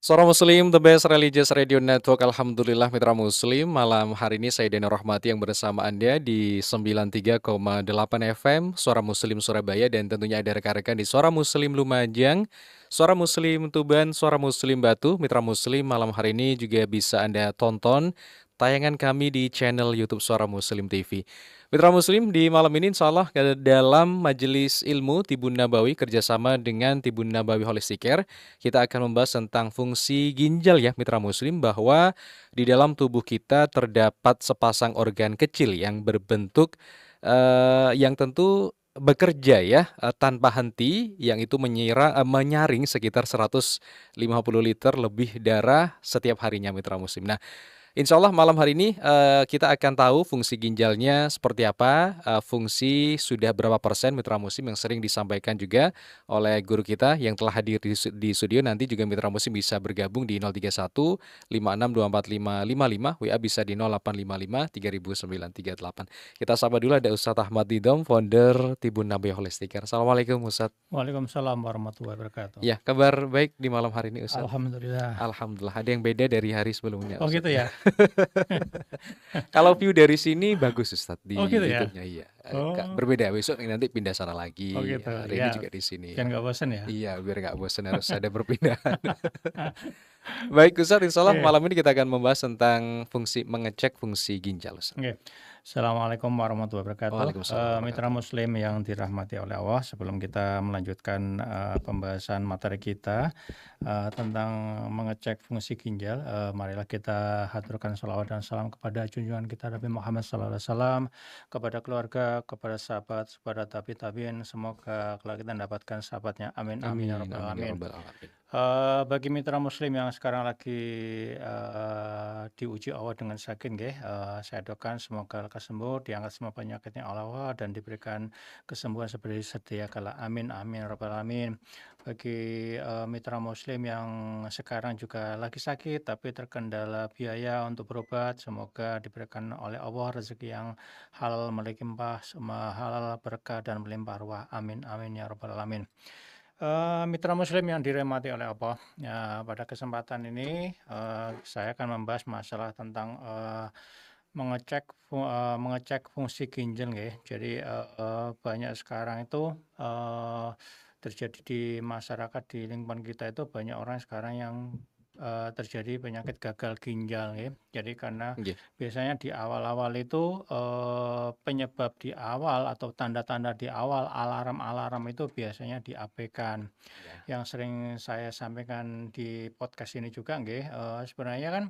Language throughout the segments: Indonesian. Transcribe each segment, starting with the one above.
Suara Muslim, the best religious radio network. Alhamdulillah mitra Muslim. Malam hari ini saya Deni Rahmati yang bersama Anda di 93,8 FM Suara Muslim Surabaya, dan tentunya ada rekan-rekan di Suara Muslim Lumajang, Suara Muslim Tuban, Suara Muslim Batu. Mitra Muslim, malam hari ini juga bisa Anda tonton tayangan kami di channel YouTube Suara Muslim TV. Mitra Muslim, di malam ini insya Allah dalam Majelis Ilmu Tibun Nabawi kerjasama dengan Tibun Nabawi Holistic Care, kita akan membahas tentang fungsi ginjal ya mitra muslim, bahwa di dalam tubuh kita terdapat sepasang organ kecil yang berbentuk yang tentu bekerja ya tanpa henti, yang itu menyaring sekitar 150 liter lebih darah setiap harinya mitra muslim. Nah, insya Allah malam hari ini kita akan tahu fungsi ginjalnya seperti apa, fungsi sudah berapa persen mitra muslim, yang sering disampaikan juga oleh guru kita yang telah hadir di studio. Nanti juga mitra muslim bisa bergabung di 031 56245555, WA bisa di 0855 3938. Kita sapa dulu, ada Ustadz Ahmad Didom, founder Tibun Nabawi Holistic Care. Assalamualaikum Ustadz. Waalaikumsalam warahmatullahi wabarakatuh. Ya, kabar baik di malam hari ini Ustadz. Alhamdulillah. Alhamdulillah, ada yang beda dari hari sebelumnya Oh Ustadz gitu ya? Kalau view dari sini bagus Ustadz di Oh gitu ya? YouTube-nya, iya. Oh, Berbeda, besok nanti pindah sana oh lagi. gitu. Hari ini Ya, juga di sini. biar nggak bosan ya. Iya, biar nggak bosan harus ada perpindahan. Baik Ustadz, insya Allah Oke, malam ini kita akan membahas tentang mengecek fungsi ginjal Ustadz. oke. Assalamualaikum warahmatullahi wabarakatuh. Waalaikumsalam Mitra warahmatullahi. Muslim yang dirahmati oleh Allah, sebelum kita melanjutkan pembahasan materi kita tentang mengecek fungsi ginjal, marilah kita haturkan salawat dan salam kepada junjungan kita Nabi Muhammad SAW, kepada keluarga, kepada sahabat, kepada tabi-tabiin. Semoga kelak kita mendapatkan sahabatnya. Amin, amin, ya Amin, rabbal amin ya alamin. rabbal alamin. Bagi mitra muslim yang sekarang lagi diuji Allah dengan sakit, saya doakan semoga lekas sembuh, diangkat semua penyakitnya Allah, dan diberikan kesembuhan seperti sedia kala. Amin, amin, ya rabbal alamin. Bagi mitra muslim yang sekarang juga lagi sakit tapi terkendala biaya untuk berobat, semoga diberikan oleh Allah rezeki yang halal, melimpah, halal, berkah, dan melimpah ruah. Amin, amin, ya rabbal alamin. Mitra muslim yang dirahmati oleh Allah, ya, pada kesempatan ini saya akan membahas masalah tentang mengecek fungsi ginjal, nggih. Jadi banyak sekarang itu terjadi di masyarakat, di lingkungan kita itu banyak orang sekarang yang terjadi penyakit gagal ginjal, nggih. Jadi karena Nggih. biasanya di awal-awal itu penyebab di awal atau tanda-tanda di awal, alarm-alarm itu biasanya diabaikan. Ya. Yang sering saya sampaikan di podcast ini juga, nggih, sebenarnya kan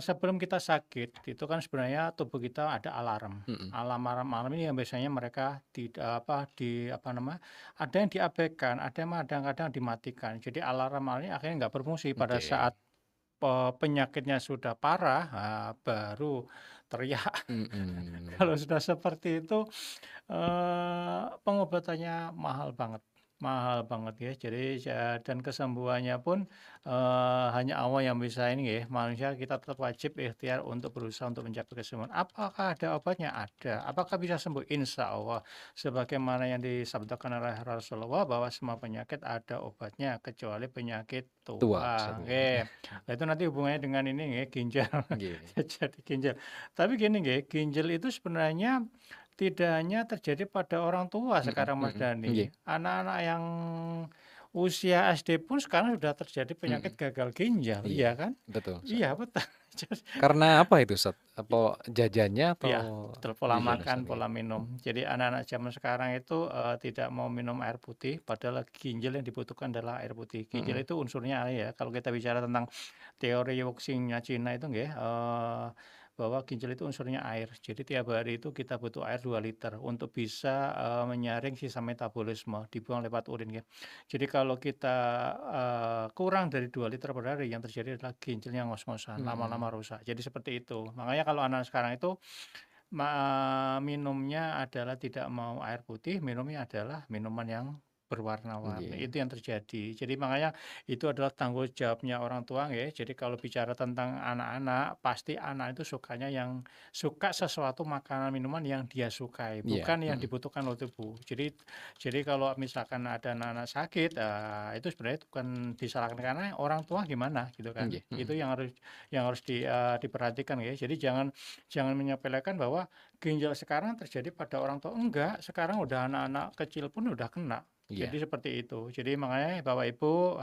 sebelum kita sakit itu kan sebenarnya tubuh kita ada alarm. Mm-mm. Alarm-alarm ini yang biasanya mereka ada yang diabaikan, ada yang kadang-kadang dimatikan. Jadi alarm ini akhirnya nggak berfungsi pada Oke. saat penyakitnya sudah parah, baru teriak. Mm-mm. Kalau sudah seperti itu, pengobatannya mahal banget ya. Jadi dan kesembuhannya pun hanya Allah yang bisa ini ya. Manusia kita tetap wajib ikhtiar untuk berusaha untuk mencapai kesembuhan. Apakah ada obatnya? Ada. Apakah bisa sembuh? Insya Allah. Sebagaimana yang disabdakan oleh Rasulullah bahwa semua penyakit ada obatnya kecuali penyakit Tua tua. Ustadz. Oke. Nah, itu nanti hubungannya dengan ini ya, ginjal. Nggih. Jadi ginjal. Tapi gini nggih, ginjal itu sebenarnya tidak hanya terjadi pada orang tua Mm-mm, sekarang, Mas mm-mm. Dani. Nggih. Anak-anak yang usia SD pun sekarang sudah terjadi penyakit Mm-mm. gagal ginjal, Iya, iya kan? betul Ustadz. Iya, betul. Jadi, Karena apa itu Ustadz? Apa jajannya atau iya, betul, pola gimana makan, Ustadz? pola minum. Jadi anak-anak zaman sekarang itu tidak mau minum air putih, padahal ginjal yang dibutuhkan adalah air putih. Ginjal Mm-mm. itu unsurnya air ya. Kalau kita bicara tentang teori Yoxingnya Cina itu nggih, bahwa ginjal itu unsurnya air. Jadi tiap hari itu kita butuh air 2 liter untuk bisa menyaring sisa metabolisme, dibuang lewat urin ya. Jadi kalau kita kurang dari 2 liter per hari, yang terjadi adalah ginjalnya ngos-ngosan, lama-lama rusak. Jadi seperti itu. Makanya kalau anak sekarang itu minumnya adalah tidak mau air putih, minumnya adalah minuman yang berwarna-warni, Nggih. itu yang terjadi. Jadi makanya itu adalah tanggung jawabnya orang tua nggih. Jadi kalau bicara tentang anak-anak, pasti anak itu sukanya yang suka sesuatu makanan minuman yang dia sukai, Iya, bukan yang dibutuhkan oleh tubuh. Jadi kalau misalkan ada anak-anak sakit, itu sebenarnya bukan disalahkan karena orang tua gimana gitu kan. nggih, Itu yang harus diperhatikan ya. Jadi jangan jangan menyepelekan bahwa ginjal sekarang terjadi pada orang tua, enggak, sekarang udah anak-anak kecil pun udah kena. iya, Jadi seperti itu. Jadi makanya Bapak Ibu,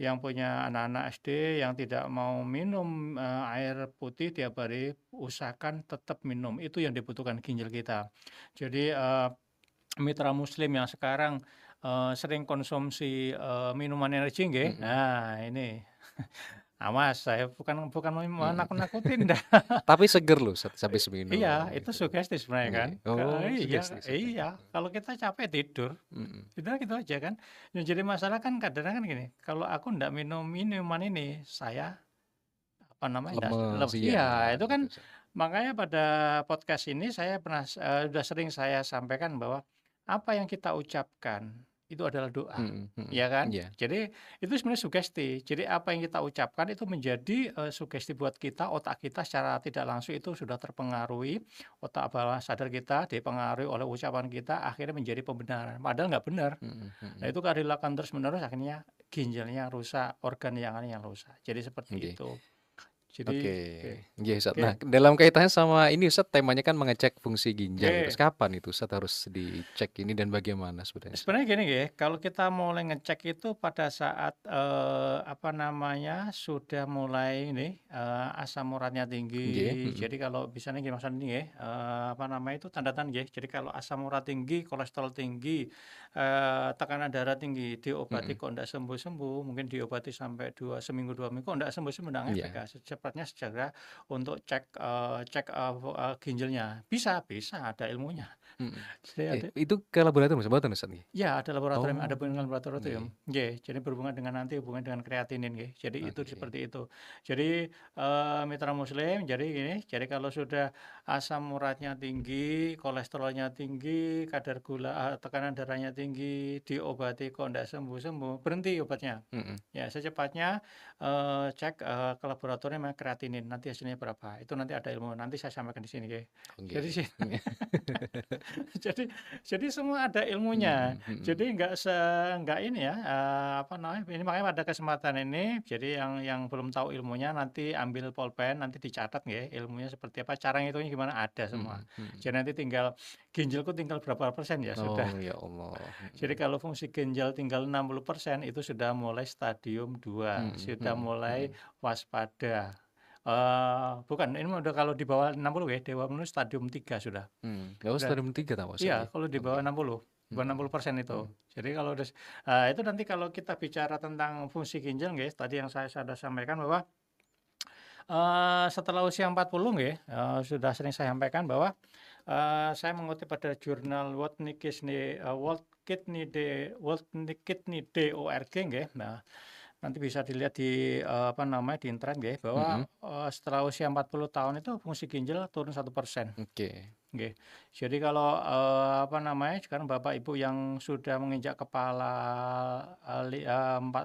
yang punya anak-anak SD yang tidak mau minum, air putih tiap hari, usahakan tetap minum, itu yang dibutuhkan ginjal kita. Jadi, mitra muslim yang sekarang, sering konsumsi, minuman energi nggih, mhm, nah ini awas, saya bukan mau mhm. nakut-nakutin dah. Tapi seger loh sampai Iya, seminum itu gitu. sugesti sebenarnya kan. Nggih. Oh, Iya, sugesti sampai. iya, kalau kita capek tidur, Mhm. udah gitu aja kan. Yang jadi masalah kan kadang-kadang kan gini, kalau aku ndak minum minuman ini, saya apa namanya, Lemes, iya iya, itu kan gitu, Ustaz. makanya pada podcast ini saya pernah, sudah sering saya sampaikan bahwa apa yang kita ucapkan itu adalah doa, Mhm, mhm. ya kan? Iya, Jadi itu sebenarnya sugesti. Jadi apa yang kita ucapkan itu menjadi, sugesti buat kita, otak kita secara tidak langsung itu sudah terpengaruhi, otak bawah sadar kita dipengaruhi oleh ucapan kita, akhirnya menjadi pembenaran, padahal nggak benar. mhm, Nah mhm. itu kalau dilakukan terus-menerus akhirnya ginjalnya rusak, organ yang lain yang rusak. Jadi seperti Nggih. itu. Oke, Jadi oke iya Ustaz. oke Nah, dalam kaitannya sama ini Ustaz, temanya kan mengecek fungsi ginjal gitu. oke. Kapan itu Ustaz harus dicek ini dan bagaimana sebenarnya Ustaz? Sebenarnya gini ya, kalau kita mulai ngecek itu pada saat, apa namanya, sudah mulai ini, asam uratnya Nggih, tinggi. mhm, Jadi kalau misalnya gini maksudnya ini ya, apa namanya itu tanda-tanda ya. Jadi kalau asam urat tinggi, kolesterol tinggi, tekanan darah tinggi, diobati mhm, kok ndak sembuh-sembuh, mungkin diobati sampai seminggu 2 minggu kok ndak sembuh-sembuh, ndak ngefek iya, ya. Secepatnya segera untuk cek ginjalnya. Bisa ada ilmunya. mhm. Jadi ada Itu ke laboratorium Ustaz, mboten Ustaz nggih? ya, ada laboratorium, ada Oh, hubungan laboratorium. nggih, Nggih, jadi berhubungan dengan nanti hubungan dengan kreatinin nggih. Jadi itu oke, seperti itu. Jadi, mitra muslim, jadi gini, jadi kalau sudah asam uratnya tinggi, kolesterolnya tinggi, kadar gula tekanan darahnya tinggi, diobati kok ndak sembuh-sembuh, berhenti obatnya. mhm, Ya, secepatnya, cek, ke laboratorium yang kreatinin, nanti hasilnya berapa. Itu nanti ada ilmu, nanti saya sampaikan di sini nggih. Jadi oke. jadi jadi semua ada ilmunya. Mhm, mhm, Jadi nggak ini ya, apa namanya, ini makanya pada kesempatan ini, jadi yang belum tahu ilmunya nanti ambil pulpen, nanti dicatat nggih, ilmunya seperti apa, cara ngitungnya gimana, ada semua. mhm, mhm. Jadi nanti tinggal ginjalku tinggal berapa persen ya sudah. Oh, ya Allah, Jadi mhm, kalau fungsi ginjal tinggal 60% itu sudah mulai stadium 2, mhm, sudah mhm, mulai mhm. waspada. Bukan, ini mah udah kalau di bawah 60 ya, dewa menurut stadium 3 sudah. Oh, Udah stadium 3 tambah Ustaz iya, nggih? kalau di bawah Oke, 60, di bawah mhm, 60% itu. mhm, Jadi kalau itu nanti kalau kita bicara tentang fungsi ginjal guys, tadi yang saya sudah sampaikan bahwa, setelah usia 40 nggih, sudah sering saya sampaikan bahwa, saya mengutip pada jurnal World Kidney Day.org nggih. Nah, nanti bisa dilihat di, apa namanya, di internet nggih, bahwa, mhm, setelah usia 40 tahun itu fungsi ginjal turun 1%. oke, Nggih. Jadi kalau, apa namanya, sekarang Bapak Ibu yang sudah menginjak kepala,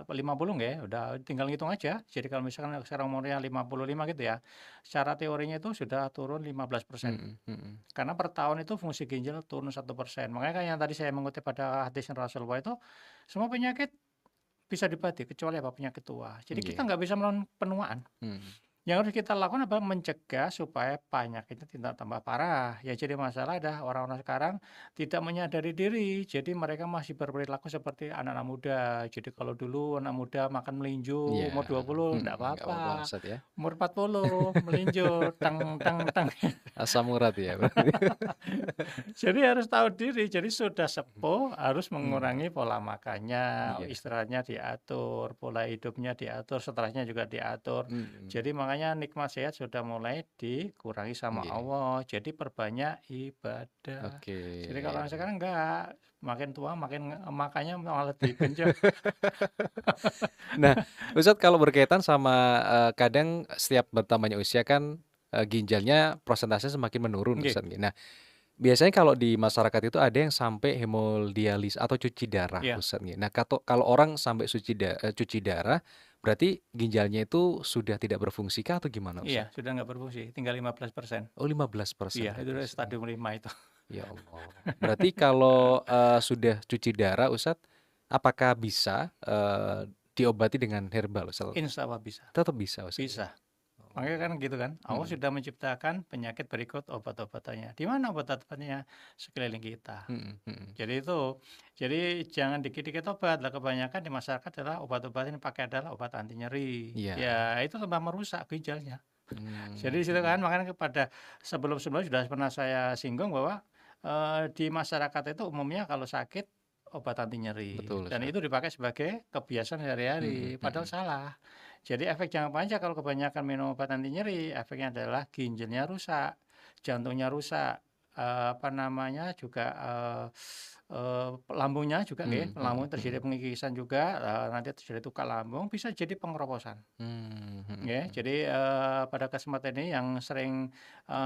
50 nggih, udah tinggal ngitung aja. Jadi kalau misalkan sekarang umurnya 55 gitu ya, secara teorinya itu sudah turun 15%. mhm, mhm, Karena per tahun itu fungsi ginjal turun 1%. Makanya kan yang tadi saya mengutip pada hadis Rasulullah itu, semua penyakit bisa dibati kecuali apa, penyakit tua. Jadi kita nggih, nggak bisa melawan penuaan. mhm, Yang harus kita lakukan adalah mencegah supaya penyakitnya tidak tambah parah. Ya jadi masalah adalah orang-orang sekarang tidak menyadari diri. Jadi mereka masih berperilaku seperti anak-anak muda. Jadi kalau dulu anak muda makan melinju iya, umur 20 enggak nggak apa-apa apa-apa. Ustaz ya. Umur 40 melinju teng teng teng. Asam urat ya berarti? Jadi harus tahu diri. Jadi sudah sepuh harus Mhm, mengurangi pola makannya, iya, istirahatnya diatur, pola hidupnya diatur, stresnya juga diatur. mhm, Jadi makanya nikmat sehat sudah mulai dikurangi sama nggih, Allah. Jadi perbanyak ibadah. oke. Jadi kalau yang sekarang enggak, makin tua makin makannya malah digenjot. Nah, Ustadz kalau berkaitan sama, kadang setiap bertambahnya usia kan, ginjalnya prosentase semakin menurun Nggih. Ustadz, nggih. Nah, Biasanya kalau di masyarakat itu ada yang sampai hemodialis atau cuci darah, Iya, Ustadz. Nah, kalau orang sampai cuci darah, berarti ginjalnya itu sudah tidak berfungsi kah atau gimana, iya, Ustadz? sudah nggak berfungsi, tinggal 15%. Oh, 15% Iya, itu udah kapasitasnya. stadium 5 itu. Ya Allah. Berarti kalau sudah cuci darah, Ustadz, apakah bisa diobati dengan herbal, Ustadz? Insya Allah bisa. Tetap bisa, Ustadz ya. Bisa. Makanya kan gitu kan, Allah Mm-mm. sudah menciptakan penyakit berikut obat-obatannya. Di mana obat-obatannya? Sekeliling kita. Mm-mm, mm-mm. Jadi jangan dikit-dikit obat. Lah kebanyakan di masyarakat adalah obat-obatan yang pakai adalah obat anti nyeri. Iya. Ya itu tambah merusak ginjalnya. Jadi di situ Mm-mm. kan makanya kepada sebelum-sebelumnya sudah pernah saya singgung bahwa di masyarakat itu umumnya kalau sakit obat anti nyeri Betul, dan Ustadz. itu dipakai sebagai kebiasaan sehari-hari. Mm-mm, Padahal mm-mm. salah. Jadi efek jangka panjang kalau kebanyakan minum obat anti nyeri, efeknya adalah ginjalnya rusak, jantungnya rusak, apa namanya juga lambungnya juga nggih, Mm, mm, lambung terjadi mm. pengikisan juga, nanti terjadi tukar lambung, bisa jadi pengeroposan. Mm, mm, Ya, mm. jadi pada kesempatan ini yang sering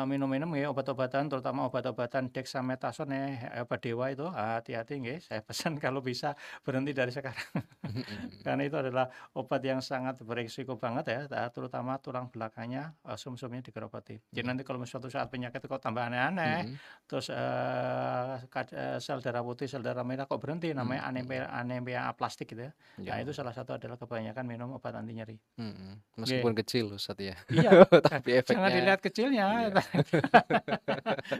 minum-minum ya obat-obatan, terutama obat-obatan dexamethasone ya, obat dewa itu hati-hati nggih. Saya pesan kalau bisa berhenti dari sekarang. Mm-mm. Karena itu adalah obat yang sangat berisiko banget ya, terutama tulang belakangnya, sumsumnya digerogoti. Jadi Iya. nanti kalau suatu saat penyakit kok tambah aneh-aneh, Mm-mm, terus sel darah putih, sel darah merah kok berhenti, mm, namanya mm. anemia aplastik gitu ya. Ya Nah itu Allah. salah satu adalah kebanyakan minum obat anti nyeri. Mm-mm. Oke. Meskipun kecil, Ustadz ya. Iya, Tapi jangan efeknya, dilihat kecilnya. iya.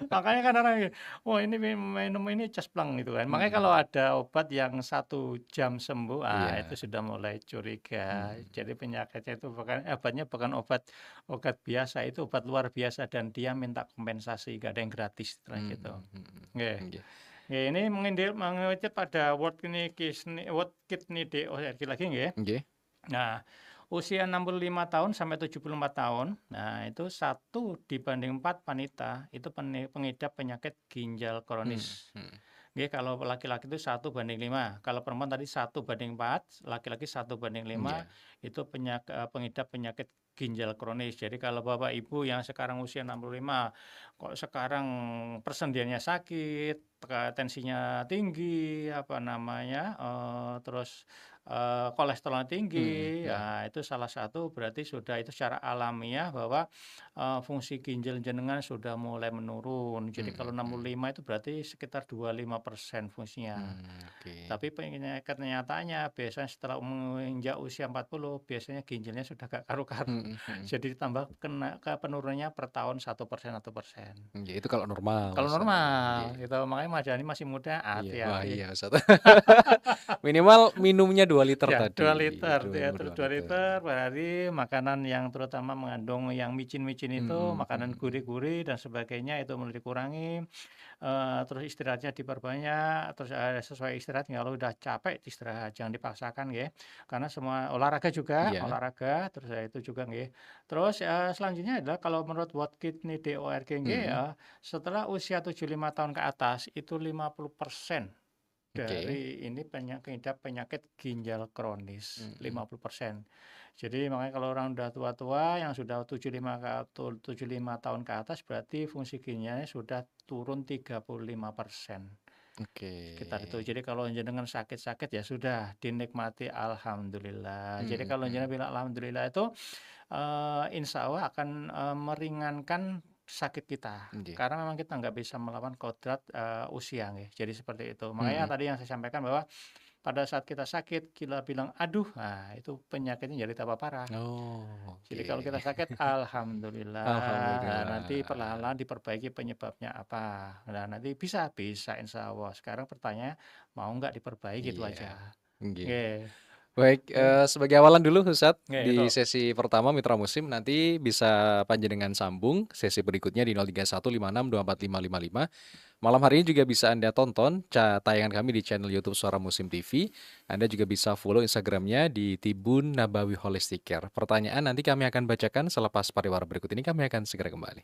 Makanya kan orang, wah ini minum ini cespleng gitu kan. Makanya kalau Mm-mm. ada obat yang 1 jam sembuh, itu Iya. sudah mulai curiga. Mm. Jadi penyakitnya itu bukan, obatnya bukan obat obat biasa, itu obat luar biasa dan dia minta kompensasi, gak ada yang gratis setelah gitu. Mm, mm, Oke. mm. Oke, ini mengutip pada World Kidney Day lagi nggih. Nggih. Nah, usia 65 tahun sampai 74 tahun, nah itu 1 dibanding 4 wanita itu pengidap penyakit ginjal Mm, kronis. mm. Oke, kalau laki-laki itu 1 banding 5. Kalau perempuan tadi 1 banding 4, laki-laki 1 banding 5 Iya. itu pengidap penyakit ginjal kronis. Jadi kalau Bapak Ibu yang sekarang usia 65, kok sekarang persendiannya sakit, tensinya tinggi, apa namanya, terus kolesterol Mm, tinggi, iya. ya itu salah satu berarti sudah itu secara alamiah bahwa fungsi ginjal jenengan sudah mulai menurun. Jadi kalau Mm, mm. 65 itu berarti sekitar 25% fungsinya. Oke. Tapi kenyataannya biasanya setelah menginjak usia 40 biasanya ginjalnya sudah gak karu-karu. Mm, mm. Jadi ditambah penurunannya per tahun 1%. Iya, itu kalau normal, Kalau Ustadz ya. normal Iya. gitu, makanya Mas Dhani masih muda, Iya, wah hati-hati. iya Ustadz. Minimal minumnya 2 liter Ya, tadi. 2 liter ya, Minum terus 2 2 liter. liter per hari, makanan yang terutama mengandung yang micin-micin itu, Mm, makanan mm, mm. gurih-gurih dan sebagainya itu mulai dikurangi, terus istirahatnya diperbanyak, terus sesuai istirahat kalau udah capek istirahat, jangan dipaksakan ya. Karena semua olahraga juga, Iya. terus itu juga nggih. Terus selanjutnya adalah kalau menurut World Kidney Day ORG nggih Mm. setelah usia 75 tahun ke atas itu 50% Oke. dari ini pengidap penyakit ginjal kronis, Mm, 50%. Jadi makanya kalau orang udah tua-tua yang sudah 75 tahun ke atas berarti fungsi ginjalnya sudah turun 35%. oke. Sekitar itu. Jadi kalau jenengan sakit-sakit ya sudah dinikmati alhamdulillah. Jadi Mm, kalau jenengan mm. bilang alhamdulillah itu insya Allah akan meringankan sakit kita. Oke. Karena memang kita nggak bisa melawan kodrat usia nggih. Jadi seperti itu. Makanya Mm. tadi yang saya sampaikan bahwa pada saat kita sakit, kita bilang aduh, nah itu penyakitnya jadi tambah parah. Oh, Jadi kalau kita oke. sakit, alhamdulillah. Nah, nanti Alhamdulillah. perlahan-lahan diperbaiki penyebabnya apa. Nah, nanti bisa, insya Allah. Sekarang pertanyaan, mau nggak diperbaiki itu Iya. aja. Oke. Oke, Baik, oke, sebagai awalan dulu Ustadz, oke, di itu. sesi pertama Mitra Musim nanti bisa panjenengan sambung sesi berikutnya di 03156245555. Malam hari ini juga bisa Anda tonton tayangan kami di channel YouTube Suara Musim TV. Anda juga bisa follow Instagramnya di Tibun Nabawi Holistic Care. Pertanyaan nanti kami akan bacakan selepas pariwara berikut ini. Kami akan segera kembali.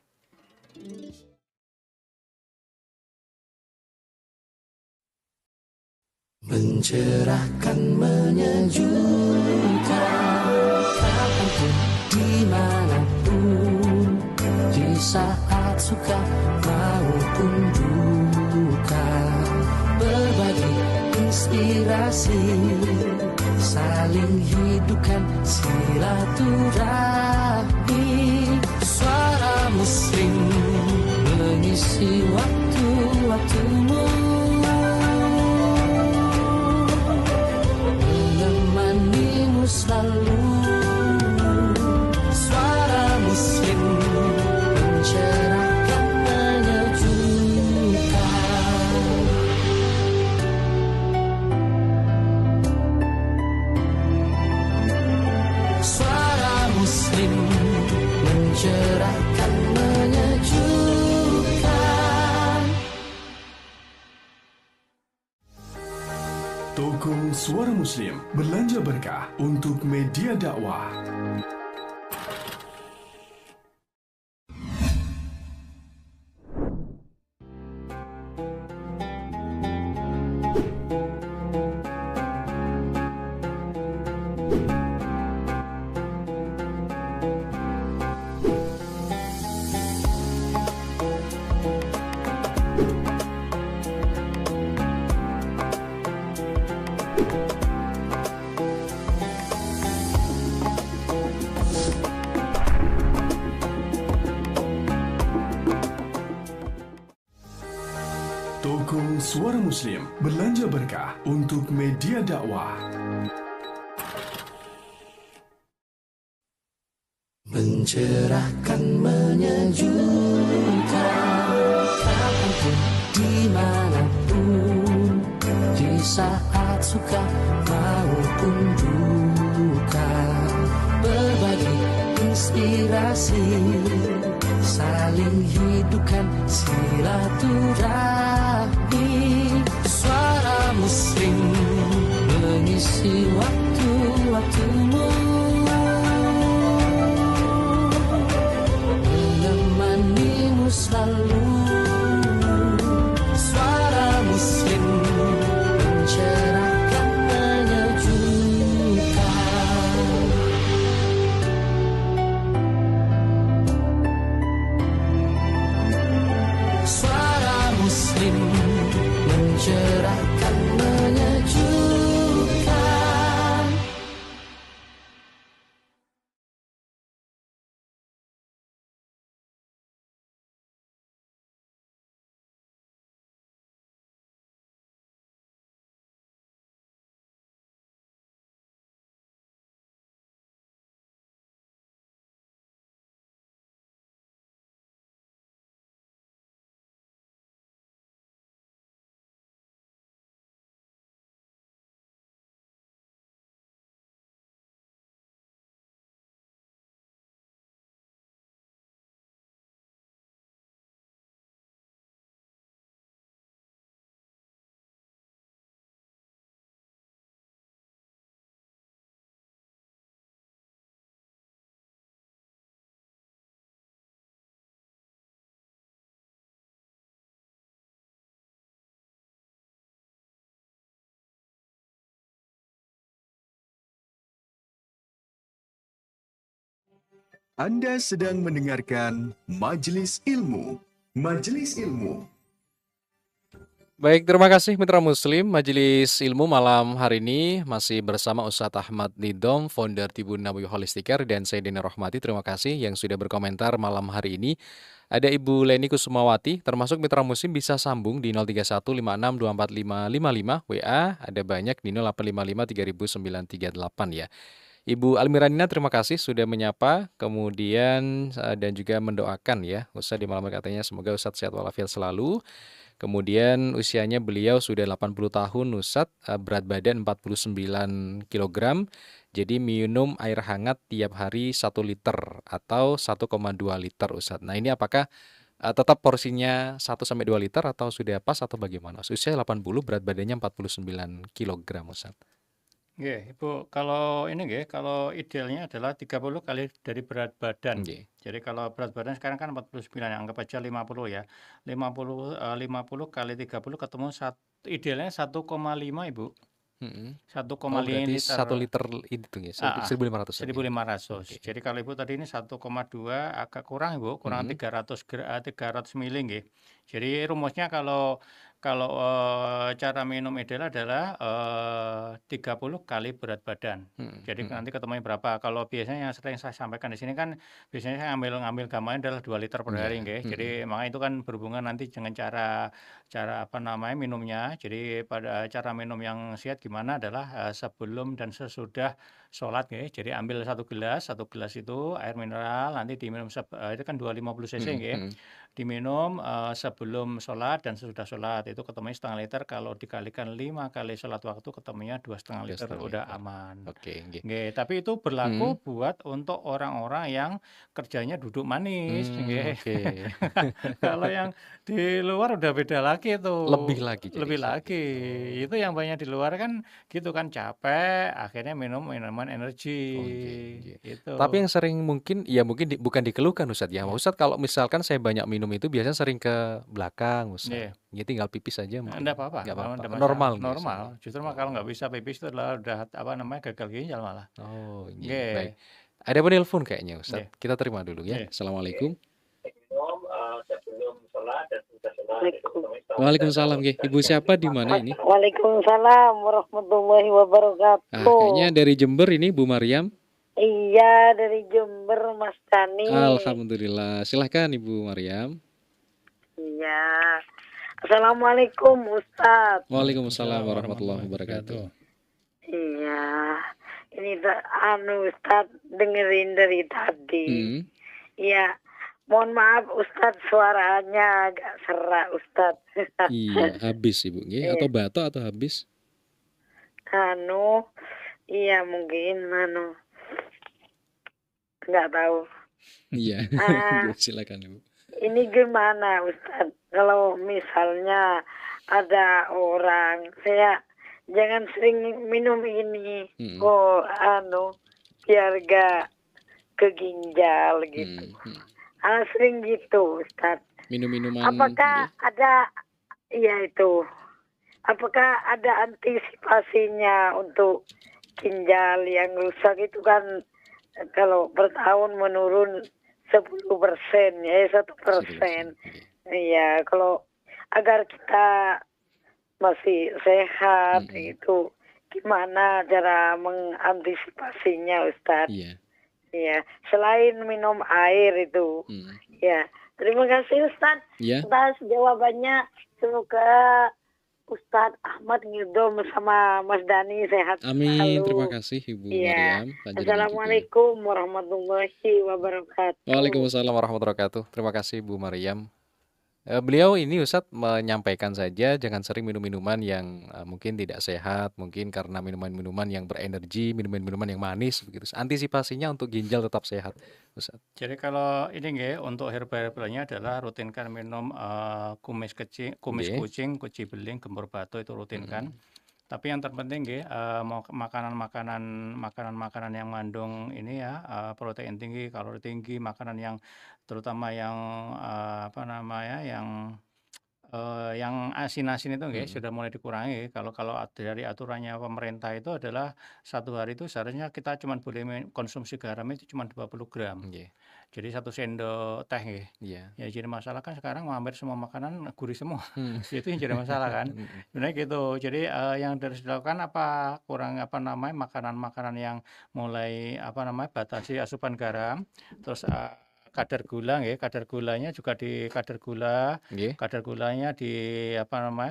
Mencerahkan, menyejukkan, kapanpun, dimanapun, di saat suka maupun duka, berbagi inspirasi, saling hidupkan silaturahmi. Suara Muslim mengisi waktu-waktumu, menemanimu selalu. Suara Muslim mencerahkan, menyejukkan. Suara Muslim mencerahkan, menyejukkan. Toko Suara Muslim belanja berkah untuk media dakwah. Toko Suara Muslim belanja berkah untuk media dakwah. Mencerahkan, menyejukkan, kapanpun, dimanapun, di saat suka maupun duka, berbagi inspirasi, saling hidupkan silaturahmi. Suara Muslim mengisi waktu-waktumu, menemanimu selalu. Suara Muslim mencerahkan, menyejukkan. Suara Muslim mencerahkan, menyejukkan. Anda sedang mendengarkan Majelis Ilmu. Majelis Ilmu. Baik, terima kasih Mitra Muslim. Majelis Ilmu malam hari ini masih bersama Ustadz Ahmad Nidom, founder Tribun Nabawi Holistic Care, dan saya Deni Rohmati. Terima kasih yang sudah berkomentar malam hari ini. Ada Ibu Leni Kusumawati, termasuk Mitra Muslim bisa sambung di 03156245555 WA. Ada banyak di 0855300938 ya. Ibu Almiranina, terima kasih sudah menyapa, kemudian dan juga mendoakan ya Ustadz di malam hari, katanya semoga Ustadz sehat walafiat selalu. Kemudian usianya beliau sudah 80 tahun Ustadz, berat badan 49 kg. Jadi minum air hangat tiap hari 1 liter atau 1,2 liter Ustadz. Nah ini apakah tetap porsinya 1-2 liter atau sudah pas atau bagaimana? Usia 80, berat badannya 49 kg Ustadz. Nggih, Ibu, kalau ini nggih, kalau idealnya adalah 30 kali dari berat badan. Nggih. Jadi kalau berat badan sekarang kan 49, anggap aja 50 ya. 50 kali 30 ketemu idealnya 1,5 Ibu. Mhm. 1,5 Oh, berarti liter. 1 liter itu ya, Ah, 1.500 tadi ya? 1.500. Oke. Jadi kalau Ibu tadi ini 1,2 agak kurang Ibu, kurang Mhm. 300 mili nggih. Jadi rumusnya kalau kalau cara minum ideal adalah 30 kali berat badan. Mhm Jadi mhm. nanti ketemunya berapa. Kalau biasanya yang sering saya sampaikan di sini kan biasanya saya ngambil gambarnya adalah 2 liter per hari Iya, nggih. Jadi mhm. makanya itu kan berhubungan nanti dengan cara cara apa namanya minumnya. Jadi pada cara minum yang sehat gimana adalah sebelum dan sesudah sholat nggih. Jadi ambil satu gelas itu air mineral nanti diminum itu kan 250 cc Mhm nggih. mhm. Diminum sebelum sholat dan sesudah sholat itu ketemunya setengah liter. Kalau dikalikan 5 kali sholat waktu ketemunya 2,5 liter 2,5 udah liter. aman. Oke, nggih. Nggih, tapi itu Mhm. berlaku buat untuk orang-orang yang kerjanya duduk manis nggih. Oke. Kalau yang di luar udah beda lagi Lebih tuh, lagi jadi lebih seperti lagi. itu. Oh. Itu yang banyak di luar kan gitu kan capek, akhirnya minum minuman energi, Oh, nggih nggih. Tapi itu. yang sering mungkin ya mungkin bukan dikeluhkan Ustadz ya. Ya, Ustadz kalau misalkan saya banyak minum itu biasanya sering ke belakang Ustadz. iya. Ya tinggal pipis aja Nggak mungkin. apa-apa, Nggak apa-apa. nggak masalah, Normal nggih normal. Ustadz ya? Justru mah kalau nggak Oh. bisa pipis itu adalah udah apa namanya gagal ginjal malah. Oh, nggih. Baik. Nggih, Ada penelpon kayaknya Ustadz. nggih, Kita terima dulu ya. nggih. Assalamualaikum. Assalamualaikum. Waalaikumsalam nggih. Ibu siapa di mana ini? Waalaikumsalam warahmatullahi Ah, kayaknya wabarakatuh. dari Jember ini Bu Maryam. Iya, dari Jember, Mas Dani. Alhamdulillah. Silahkan Ibu Maryam. Iya. Assalamualaikum, Ustadz. Waalaikumsalam warahmatullahi wabarakatuh. Iya. Ini Ustadz dengerin dari tadi. Hmm. Iya. Mohon maaf Ustadz, suaranya agak serak Ustadz. Iya, habis Ibu nggih atau batuk atau habis? Iya mungkin nggak tahu. Iya. Ah, Silakan Ibu. ini gimana Ustadz? Kalau misalnya ada orang, saya jangan sering minum ini. Hmm. Oh, biar gak ke ginjal gitu. Sering gitu Ustadz. Minum-minuman Apakah nggih. ada, iya itu, apakah ada antisipasinya untuk ginjal yang rusak itu kan kalau per tahun menurun 10%, ya 1%. Iya, kalau agar kita masih sehat itu gimana cara mengantisipasinya Ustadz? Iya. Iya, selain minum air itu. Ya, terima kasih Ustadz Iya. atas jawabannya. Semoga Ustadz Ahmad Ngidom sama Mas Dani sehat Amin. selalu. Terima kasih Ibu Iya. Maryam. Panjenengan juga. Assalamualaikum warahmatullahi wabarakatuh. Waalaikumsalam warahmatullahi wabarakatuh. Terima kasih Bu Maryam. Beliau ini Ustadz menyampaikan saja jangan sering minum minuman yang mungkin tidak sehat, mungkin karena minuman-minuman yang berenergi, minuman-minuman yang manis begitu. Antisipasinya untuk ginjal tetap sehat, Ustadz. Jadi kalau ini nggih untuk herbalnya adalah rutinkan minum kumis Nggih. kucing, kuci beling, gembur batu itu rutinkan. Tapi yang terpenting nggih makanan-makanan yang mengandung ini ya protein tinggi, kalori tinggi, makanan yang terutama yang apa namanya yang asin-asin itu nggih sudah mulai dikurangi. Kalau dari aturannya pemerintah itu adalah satu hari itu seharusnya kita cuma boleh konsumsi garam itu cuma 20 gram. Nggih. Jadi 1 sendok teh nggih. Iya. Ya jadi masalah kan sekarang hampir semua makanan gurih semua. Itu yang jadi masalah kan. Sebenarnya gitu. Jadi yang harus dilakukan kurang makanan-makanan yang mulai batasi asupan garam, terus kadar gula nggih, kadar gulanya juga kadar Nggih. gulanya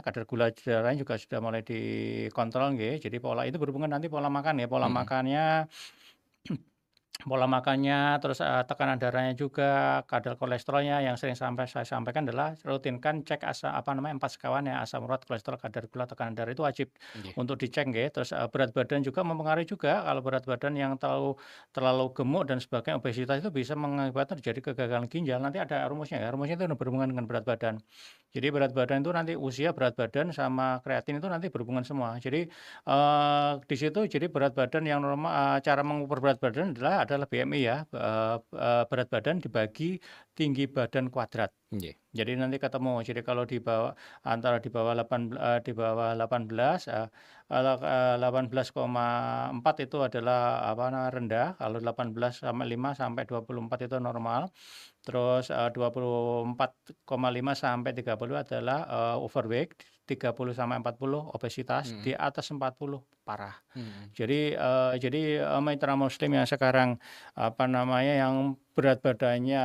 kadar gula darahnya juga sudah mulai dikontrol nggih. Jadi pola itu berhubungan nanti pola makan ya, pola makannya, terus tekanan darahnya juga, kadar kolesterolnya yang sering saya sampaikan adalah rutinkan cek 4 sekawan ya, asam urat, kolesterol, kadar gula, tekanan darah itu wajib untuk dicek nggih. Terus berat badan juga mempengaruhi juga. Kalau berat badan yang terlalu gemuk dan sebagainya, obesitas itu bisa mengakibatkan terjadi kegagalan ginjal. Nanti ada rumusnya ya. Rumusnya itu berhubungan dengan berat badan. Jadi berat badan itu nanti usia, berat badan sama kreatin itu nanti berhubungan semua. Jadi di situ jadi berat badan yang normal, cara mengukur berat badan adalah BMI ya, berat badan dibagi tinggi badan kuadrat. Nggih. Jadi nanti ketemu. Jadi kalau di bawah antara di bawah 18 18,4 itu adalah rendah, kalau 18,5 sampai 24 itu normal. Terus 24,5 sampai 30 adalah overweight, 30 sampai 40 obesitas, di atas 40 parah. Jadi mitra muslim yang sekarang yang berat badannya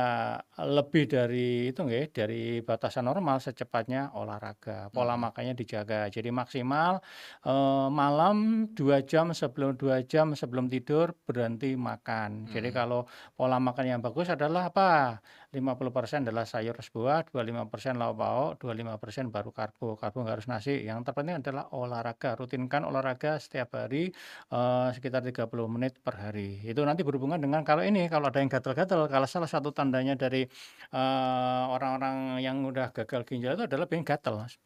lebih dari itu dari batasan normal, secepatnya olahraga, pola makannya dijaga. Jadi maksimal malam 2 jam sebelum tidur berhenti makan. Jadi kalau pola makan yang bagus adalah apa? 50% adalah sayur buah, 25% lauk pauk, 25% baru karbo. Karbo nggak harus nasi. Yang terpenting adalah olahraga. Rutinkan olahraga setiap hari sekitar 30 menit per hari. Itu nanti berhubungan dengan kalau ada yang gatal-gatal, kalau salah satu tandanya dari orang-orang yang udah gagal ginjal itu adalah pengen gatal, Mas.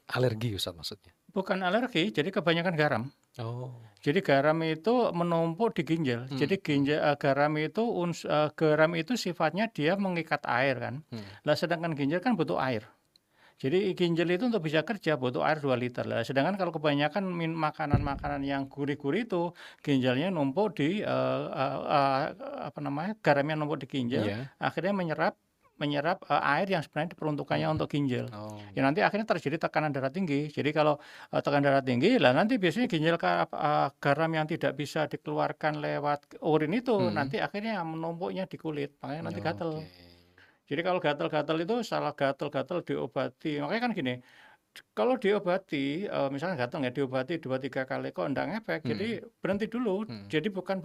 Alergi Ustaz maksudnya? Bukan alergi, jadi kebanyakan garam. Oh. Jadi garam itu menumpuk di ginjal. Jadi garam itu sifatnya dia mengikat air kan. Lah sedangkan ginjal kan butuh air. Jadi ginjal itu untuk bisa kerja butuh air 2 liter. Lah sedangkan kalau kebanyakan makanan-makanan yang gurih-gurih itu ginjalnya numpuk di garamnya numpuk di ginjal, akhirnya menyerap air yang sebenarnya diperuntukannya untuk ginjal. Ya nanti akhirnya terjadi tekanan darah tinggi. Jadi kalau tekanan darah tinggi, lah nanti biasanya ginjal garam yang tidak bisa dikeluarkan lewat urin itu nanti akhirnya menumpuknya di kulit, makanya nanti gatal. Jadi kalau gatal-gatal itu salah gatal-gatal diobati. Makanya kan gini, kalau diobati, misalnya gatal nggak diobati 2-3 kali kok enggak ngefek, jadi berhenti dulu. Jadi bukan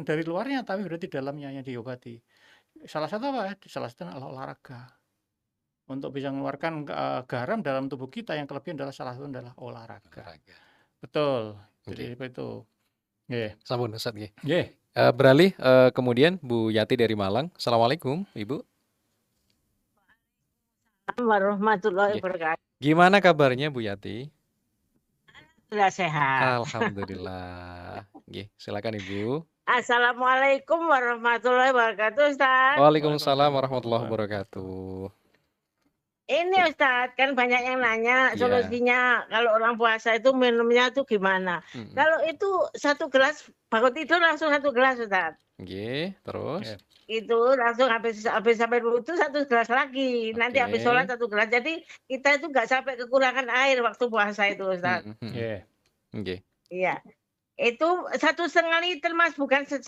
dari luarnya, tapi berarti dalamnya yang diobati. Salah satu apa? Salah satu adalah olahraga. Untuk bisa mengeluarkan garam dalam tubuh kita yang kelebihan adalah salah satu adalah olahraga. Betul. Jadi itu. Sampun Ustaz nggih. Nggih. Beralih kemudian Bu Yati dari Malang. Assalamualaikum Ibu. Warahmatullahi wabarakatuh. Gimana kabarnya Bu Yati? Sudah sehat. Alhamdulillah. Nggih, silakan Ibu. Assalamualaikum warahmatullahi wabarakatuh, Ustaz. Waalaikumsalam warahmatullahi wabarakatuh. Ini Ustaz, kan banyak yang nanya solusinya kalau orang puasa itu minumnya tuh gimana. Kalau itu 1 gelas, bangun tidur langsung 1 gelas Ustaz. Nggih, terus? Itu langsung habis sampai wudhu 1 gelas lagi. Nanti habis sholat 1 gelas. Jadi kita itu nggak sampai kekurangan air waktu puasa itu Ustaz. Nggih. Iya. Itu 1,5 liter Mas, bukan 1-2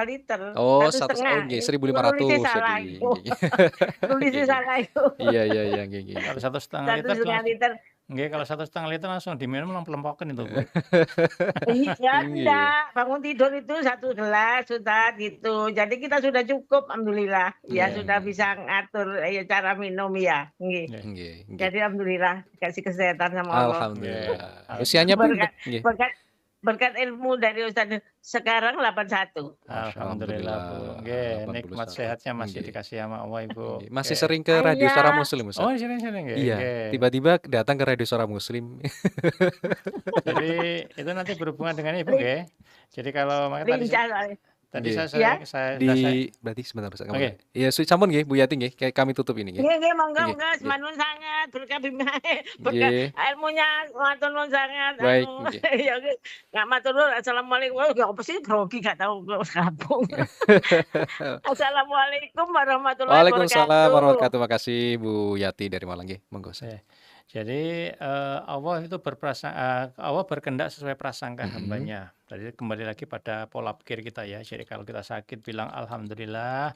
liter. Oh, 1,5. nggih, 1.500 Nulisnya salah jadi. itu. Nulisnya salah itu. Iya, nggih. Kalau 1,5 liter 1,5 liter. Nggih, kalau 1,5 liter langsung diminum lempokin itu, Bu. Iya, enggak. Bangun tidur itu 1 gelas sudah gitu. Jadi kita sudah cukup, alhamdulillah. Ya sudah bisa ngatur cara minum ya. Nggih. Jadi alhamdulillah dikasih kesehatan sama Allah. Alhamdulillah. Usianya pun nggih. Berkat ilmu dari Ustaz sekarang 81. Alhamdulillah, Bu. Nggih, nikmat sehatnya masih dikasih sama Allah, Ibu. Masih sering ke Radio Suara Muslim, Ustaz? Oh, sering nggih. Iya, tiba-tiba datang ke Radio Suara Muslim. Jadi itu nanti berhubungan dengan Ibu, nggih. Jadi kalau tadi berarti sebentar Ustaz. Iya, sampun nggih Bu Yati nggih, kayak kami tutup ini nggih. Nggih, monggo semanun sangat berkah bimbingan berkah ilmunya matur nuwun sangat. Baik, ya nggak matur nuwun. Assalamualaikum. Apa sih grogi gak tahu kampung. Assalamualaikum warahmatullahi wabarakatuh. Waalaikumsalam warahmatullahi wabarakatuh. Makasih Bu Yati dari Malang nggih. Monggo. Jadi Allah itu Allah berkehendak sesuai prasangka hambanya. Jadi kembali lagi pada pola pikir kita ya. Jadi kalau kita sakit bilang alhamdulillah,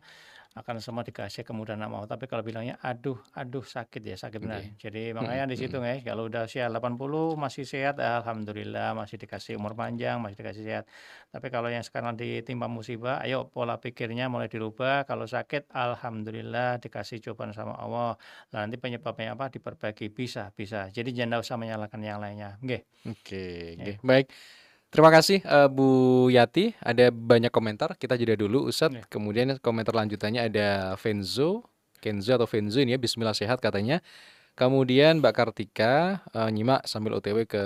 akan semua dikasih kemudahan sama Allah. Tapi kalau bilangnya aduh sakit ya sakit benar. Jadi makanya di situ kalau udah usia 80 masih sehat, alhamdulillah masih dikasih umur panjang, masih dikasih sehat. Tapi kalau yang sekarang ditimpa musibah, ayo pola pikirnya mulai dirubah. Kalau sakit, alhamdulillah dikasih cobaan sama Allah. Nanti penyebabnya apa diperbaiki, bisa. Jadi jangan usah menyalahkan yang lainnya. Oke. Baik. Terima kasih Bu Yati. Ada banyak komentar. Kita jeda dulu Ustadz. Kemudian komentar lanjutannya ada Kenzo ini ya. Bismillah sehat katanya. Kemudian Mbak Kartika nyimak sambil OTW ke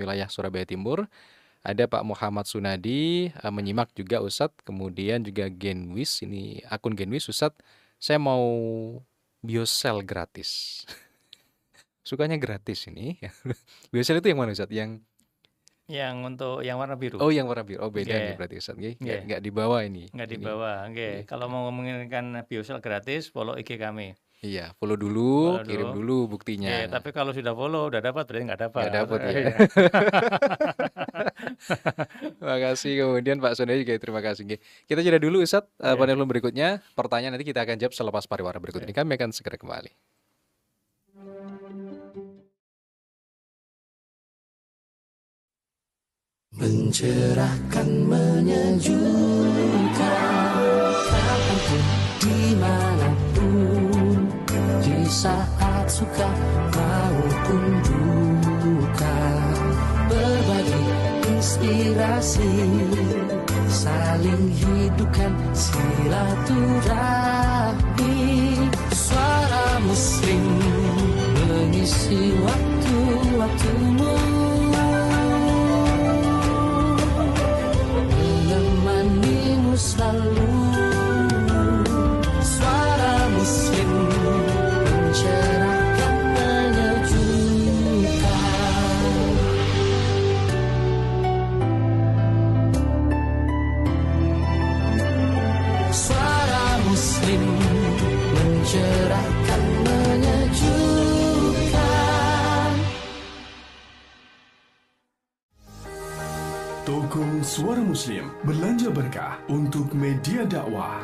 wilayah Surabaya Timur. Ada Pak Muhammad Sunadi menyimak juga Ustadz. Kemudian juga Genwis, ini akun Genwis Ustadz. Saya mau Biosel gratis. Sukanya gratis ini. Biosel itu yang mana Ustaz? Yang Untuk yang warna biru. Oh, yang warna biru. Oh, beda nih Nggih, berarti Ustaz nggih. nggih. Nggak dibawa ini. Nggak Ini dibawa, nggih. nggih. Kalau mau menginginkan biosel gratis, follow IG kami. Iya, follow dulu, Follow kirim dulu. dulu buktinya. Nggih, tapi kalau sudah follow, udah dapat, berarti nggak dapat. Nggak dapat ya. Iya. Makasih. Kemudian Pak Sonai juga terima kasih. Nggih. Kita jeda dulu Ustaz. Iya. Panel berikutnya, pertanyaan nanti kita akan jawab selepas pariwara berikut Iya. ini. Kami akan segera kembali. Mencerahkan, menyejukkan, kapanpun, dimanapun, di saat suka maupun duka, berbagi inspirasi, saling hidupkan silaturahmi. Suara Muslim mengisi waktu-waktumu, menemanimu selalu. Suara Muslim mencerahkan, menyejukkan. Suara Muslim mencerahkan, menyejukkan. Toko Suara Muslim belanja berkah untuk media dakwah.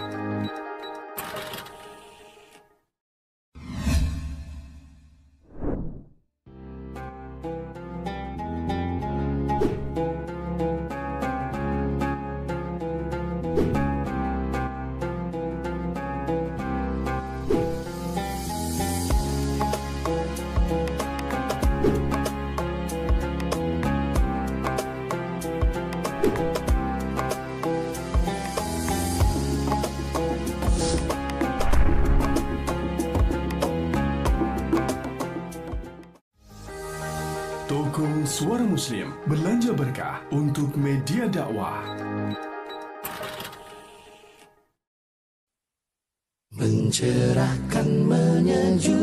Toko Suara Muslim belanja berkah untuk media dakwah. Mencerahkan, menyejukkan,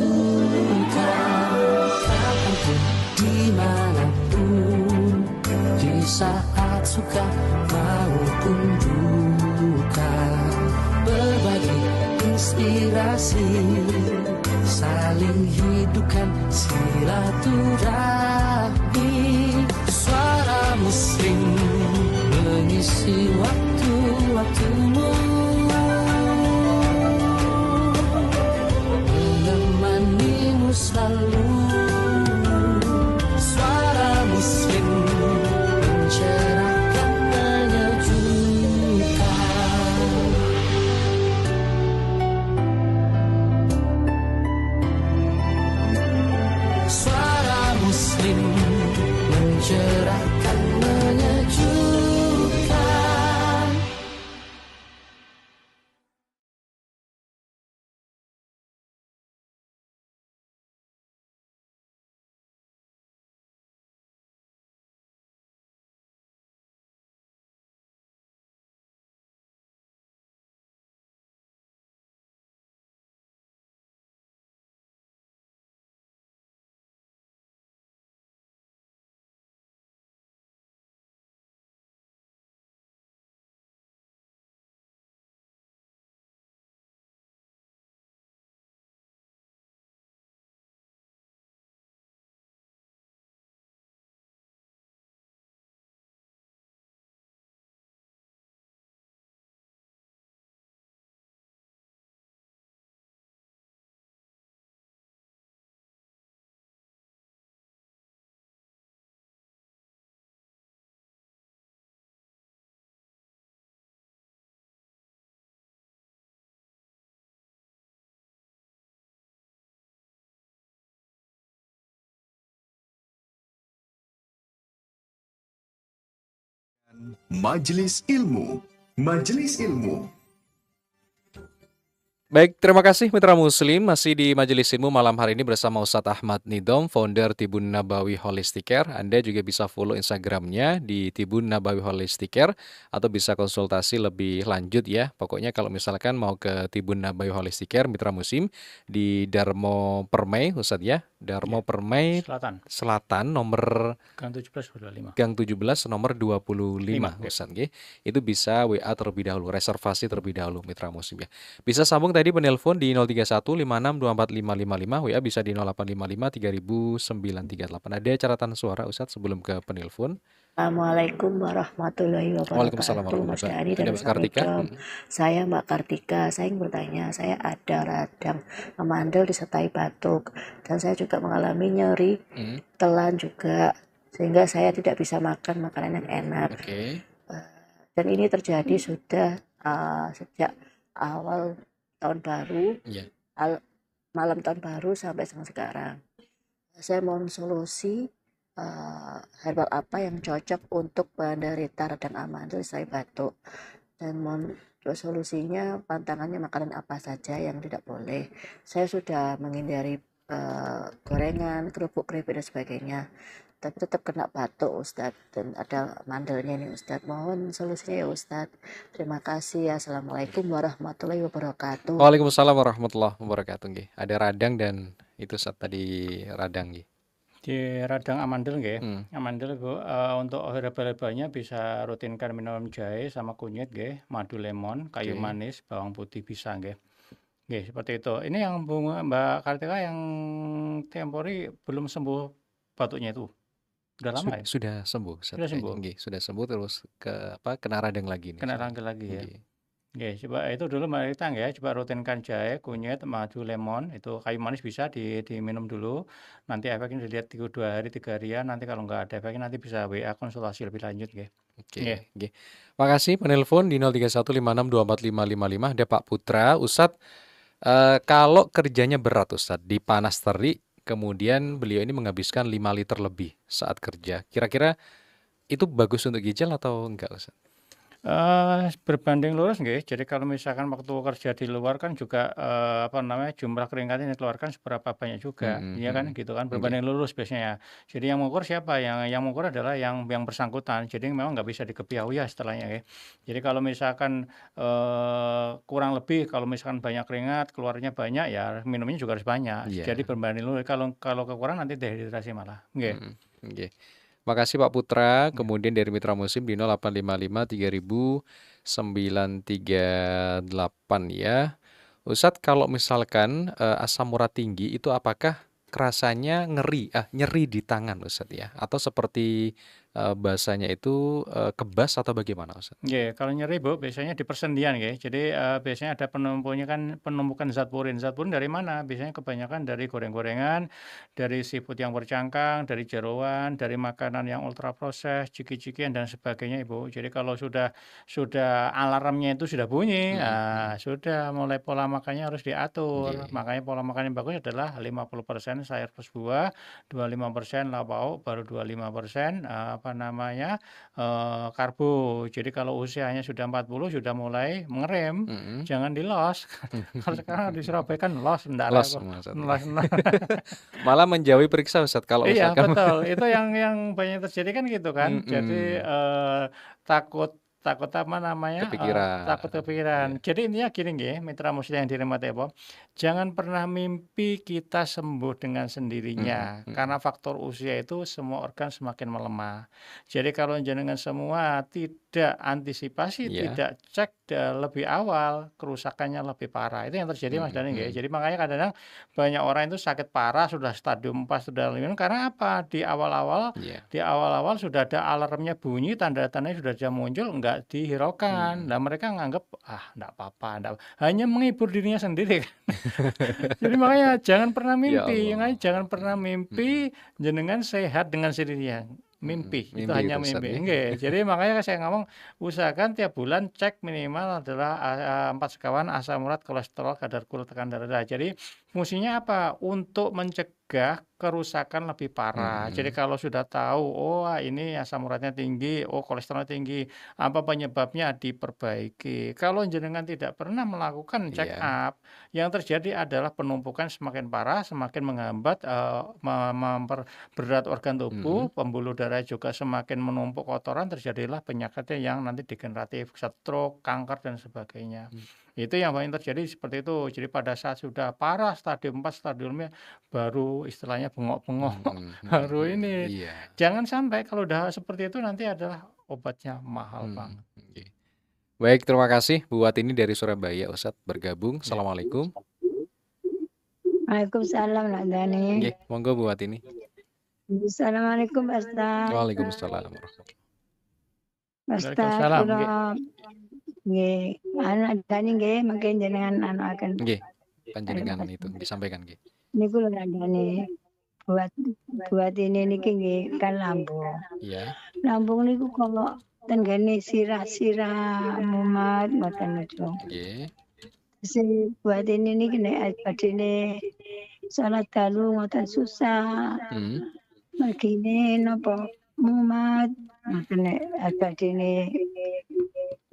kapanpun, dimanapun, di saat suka maupun duka, berbagi inspirasi, saling hidupkan silaturahmi. Suara Muslim mengisi waktu-waktumu, menemanimu selalu. Suara Muslim mencerahkan, menyejukkan. Suara Muslim mencerahkan, menyejukkan. Majelis Ilmu. Majelis Ilmu Baik, terima kasih Mitra Muslim. Masih di Majelis Ilmu malam hari ini bersama Ustadz Ahmad Nidom, founder Tibun Nabawi Holistic Care. Anda juga bisa follow Instagramnya di Tibun Nabawi Holistic Care atau bisa konsultasi lebih lanjut ya. Pokoknya kalau misalkan mau ke Tibun Nabawi Holistic Care, Mitra Muslim di Darmo Permai, Ustadz ya. Darmo Permai Selatan nomor Gang 17 nomor 25 Ustadz ya. Itu bisa WA terlebih dahulu, reservasi terlebih dahulu Mitra Muslim ya. Bisa sambung tadi penelpon di 031 56 24 555, WA bisa di 0855 3938. Ada catatan suara Ustadz sebelum ke penelpon? Assalamualaikum warahmatullahi Waalaikumsalam wabarakatuh, Mas Dhani warahmatullahi dan Ada Mas Mbak Kartika? Nidom. Saya Mbak Kartika. Saya ingin bertanya, saya ada radang memandel disertai batuk dan saya juga mengalami nyeri, telan juga, sehingga saya tidak bisa makan makanan yang enak. Oke. Dan ini terjadi sudah sejak awal tahun baru, malam tahun baru sampai sekarang. Saya mohon solusi herbal apa yang cocok untuk penderita radang amandel disertai batuk, dan mohon solusinya, pantangannya makanan apa saja yang tidak boleh. Saya sudah menghindari gorengan, kerupuk-keripik dan sebagainya, tapi tetap kena batuk Ustadz, dan ada mandelnya nih Ustadz. Mohon solusinya ya Ustadz. Terima kasih. Assalamualaikum warahmatullahi wabarakatuh. Waalaikumsalam warahmatullahi wabarakatuh. Ada radang dan itu saat tadi radang. Di radang amandel nggih. Amandel untuk herbal-herbalnya bisa rutinkan minum jahe sama kunyit nggih, madu lemon, kayu manis, bawang putih bisa nggih. Nggih, seperti itu. Ini yang Mbak Kartika yang tempori belum sembuh batuknya itu. Udah lama ya? Sudah sembuh. Sudah sembuh. Sudah sembuh terus kena radang lagi nih. Kena radang lagi ya. Oke, coba itu dulu Mbak Rita ya, coba rutinkan jahe, kunyit, madu, lemon, itu kayu manis bisa diminum dulu. Nanti efeknya dilihat 2 hari 3 harian, nanti kalau nggak ada efeknya nanti bisa WA konsultasi lebih lanjut ya. Oke. Makasih penelpon di 0315624555. Ada Pak Putra. Ustadz, kalau kerjanya berat Ustadz, di panas terik, kemudian beliau ini menghabiskan 5 liter lebih saat kerja. Kira-kira itu bagus untuk ginjal atau enggak Ustadz? Berbanding lurus nggih. Jadi kalau misalkan waktu kerja di luar kan juga jumlah keringat yang dikeluarkan seberapa banyak juga, ya kan gitu kan, berbanding lurus biasanya. Jadi yang mengukur siapa? Yang mengukur adalah yang bersangkutan. Jadi memang nggak bisa dikepiawi ya istilahnya ya. Jadi kalau misalkan kurang lebih, kalau misalkan banyak keringat, keluarnya banyak ya minumnya juga harus banyak. Jadi berbanding lurus. Kalau kekurangan nanti dehidrasi malah. Nggih. Makasih Pak Putra. Kemudian dari Mitra Muslim di 0855 3938 ya. Ustadz, kalau misalkan asam urat tinggi itu apakah rasanya nyeri di tangan Ustadz ya? Atau seperti bahasanya itu kebas atau bagaimana Ustadz? Kalau nyeri Bu, biasanya di persendian ya. Jadi biasanya ada penumpukan zat purin. Zat purin dari mana? Biasanya kebanyakan dari goreng-gorengan, dari seafood yang bercangkang, dari jeroan, dari makanan yang ultra proses, ciki-cikian dan sebagainya Ibu. Jadi kalau sudah alarmnya itu sudah bunyi, sudah mulai pola makannya harus diatur. Makanya pola makan yang bagus adalah 50% sayur plus buah, 25% lauk pauk, baru 25% karbo. Jadi kalau usianya sudah 40 sudah mulai mengerem, jangan di-los. Kalau sekarang di Surabaya kan los, enggak los. Malah menjauhi periksa Ustadz kalau misalkan. Iya, betul. Itu yang banyak terjadi kan gitu kan. Jadi takut kepikiran. Jadi intinya gini nggih, Mitra Muslim yang dirahmati Allah, jangan pernah mimpi kita sembuh dengan sendirinya. Karena faktor usia itu semua organ semakin melemah. Jadi kalau jenengan semua tidak antisipasi, tidak cek lebih awal, kerusakannya lebih parah. Itu yang terjadi Mas Dhani nggih. Jadi makanya kadang-kadang banyak orang itu sakit parah sudah stadium 4 sudah 5, karena apa? Di awal-awal sudah ada alarmnya bunyi, tanda-tandanya sudah muncul, enggak dihiraukan. Nah mereka nganggap enggak apa-apa, hanya menghibur dirinya sendiri kan. Jadi makanya jangan pernah mimpi, jenengan sehat dengan sendirinya. Mimpi itu hanya mimpi. Jadi makanya saya ngomong, usahakan tiap bulan cek minimal adalah 4 sekawan asam urat, kolesterol, kadar gula, tekanan darah. Jadi Fungsinya apa? Untuk mencegah kerusakan lebih parah. Jadi kalau sudah tahu, oh ini asam uratnya tinggi, oh kolesterolnya tinggi, apa penyebabnya diperbaiki. Kalau jenengan tidak pernah melakukan check up, yang terjadi adalah penumpukan semakin parah, semakin menghambat, memperberat organ tubuh, pembuluh darah juga semakin menumpuk kotoran, terjadilah penyakitnya yang nanti degeneratif, stroke, kanker dan sebagainya. Itu yang paling terjadi seperti itu. Jadi pada saat sudah parah stadium 4, stadiumnya baru istilahnya bengok-bengok, baru ini. Iya. Jangan sampai kalau udah seperti itu nanti adalah obatnya mahal banget. Baik, terima kasih Bu Watini dari Surabaya, Ustadz bergabung. Assalamualaikum. Waalaikumsalam Nak Dani. Nggih, monggo Bu Watini. Assalamualaikum Pak Ustaz. Waalaikumsalam warahmatullahi Ustaz, Waalaikumsalam. kula nggih, anak Dani nggih mungkin jenengan akan Nggih, panjenengan itu disampaikan nggih. niku lho Nak Dani. Buat ini niki nggih kan lambung. Iya. Lambung niku kalau tenggene sirah-sirah mumat ngoten niku. Nggih. Si buat ini niki nek badine salat dalu ngoten susah. Begini napa mumat ngoten nek badine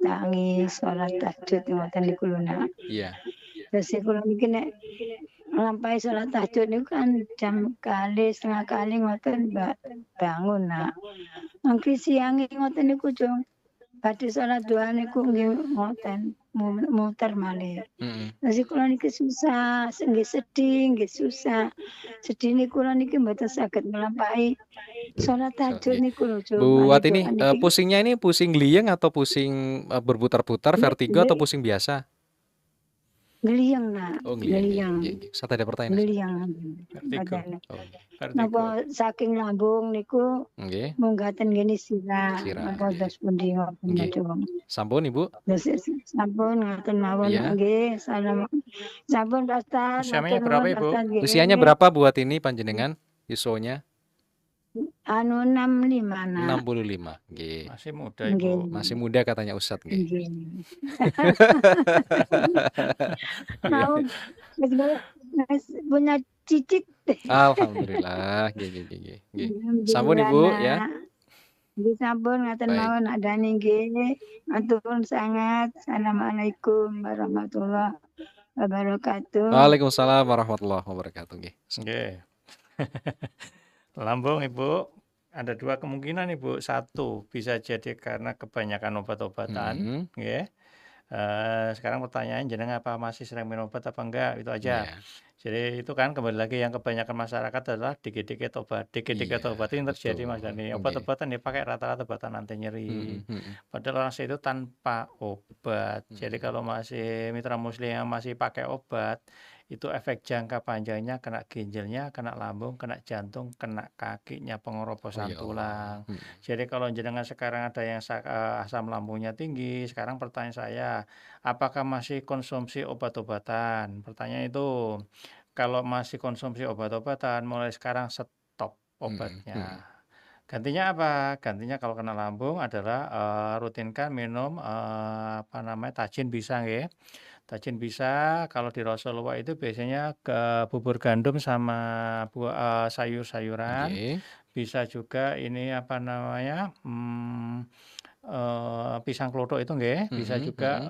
tangi salat tahajud ngoten niku lho Nak. Iya. Terus kula niki nek nglampahi salat tahajud niku kan jam kali setengah kali ngoten bangun Nak. Mangke siange ngoten niku jong badhe salat doa niku nggih ngoten muter malih. Terus kula niki susah, nggih sedih, nggih susah. Sedih niku kula niki mboten saged nglampahi salat tahajud niku lho. Bu Watini, pusingnya ini pusing gliyeng atau pusing berputar-putar, vertigo atau pusing biasa? Gliyeng Nak. Oh gliyeng. Satu ada pertanyaan. Gliyeng. Vertigo. Napa saking lambung niku munggaten ngene sirah. Napa dos pundi ngoten. Sampun Ibu? Sampun ngoten mawon nggih. Sampun Pak Ustaz. Usianya berapa Ibu? Usianya berapa Bu Watini panjenengan? Yuswonya? Anu 65 Nak. 65. Nggih. Masih muda Ibu. Masih muda katanya Ustadz nggih. Mau punya cicit. Alhamdulillah. Nggih. Sampun Ibu ya. Nggih sampun ngaten mawon Nak Dani nggih. Matur sangat. Assalamualaikum warahmatullahi wabarakatuh. Waalaikumsalam warahmatullahi wabarakatuh nggih. Nggih. Lambung Ibu ada dua kemungkinan Ibu. Satu bisa jadi karena kebanyakan obat-obatan, sekarang pertanyaan jenengan apa masih sering minum obat apa enggak, itu aja. Jadi itu kan kembali lagi yang kebanyakan masyarakat adalah dikit-dikit obat itu yang terjadi Mas Dani. Obat-obatan dipakai rata-rata obatan anti nyeri. Padahal orang itu tanpa obat. Jadi kalau masih mitra muslim yang masih pakai obat, itu efek jangka panjangnya kena ginjalnya, kena lambung, kena jantung, kena kakinya, pengerobosan tulang. Jadi kalau jenengan sekarang ada yang asam lambungnya tinggi, sekarang pertanyaan saya, apakah masih konsumsi obat-obatan? Pertanyaan itu, kalau masih konsumsi obat-obatan, mulai sekarang stop obatnya. Gantinya apa? Gantinya kalau kena lambung adalah rutinkan minum tajin bisa nggih. Tajin bisa, kalau di Rasulullah itu biasanya ke bubur gandum sama sayur-sayuran. Bisa juga ini pisang klothok itu nggih, bisa juga